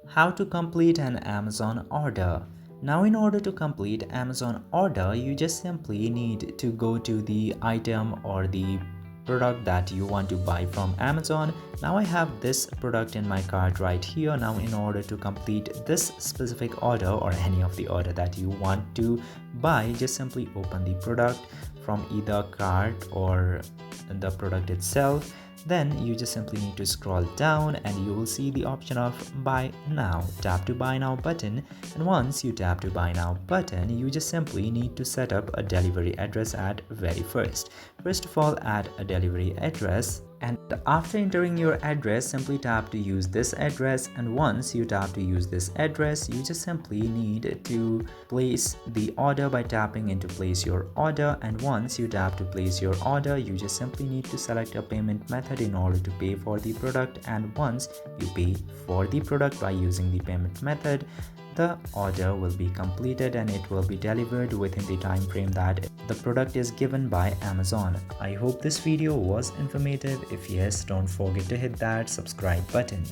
How to complete an Amazon order. Now in order to complete Amazon order, you just simply need to go to the item or the product that you want to buy from Amazon. Now I have this product in my cart right here. Now in order to complete this specific order or any of the order that you want to buy, just simply open the product from either cart or the product itself. Then you just simply need to scroll down and you will see the option of buy now. Tap to buy now button, and once you tap to buy now button, you just simply need to set up a delivery address at very first. First of all, add a delivery address, and after entering your address, simply tap to use this address, and once you tap to use this address, you just simply need to place the order by tapping into place your order, and once you tap to place your order, you just simply need to select a payment method in order to pay for the product, and once you pay for the product by using the payment method, the order will be completed and it will be delivered within the time frame that the product is given by Amazon. I hope this video was informative. If yes, don't forget to hit that subscribe button.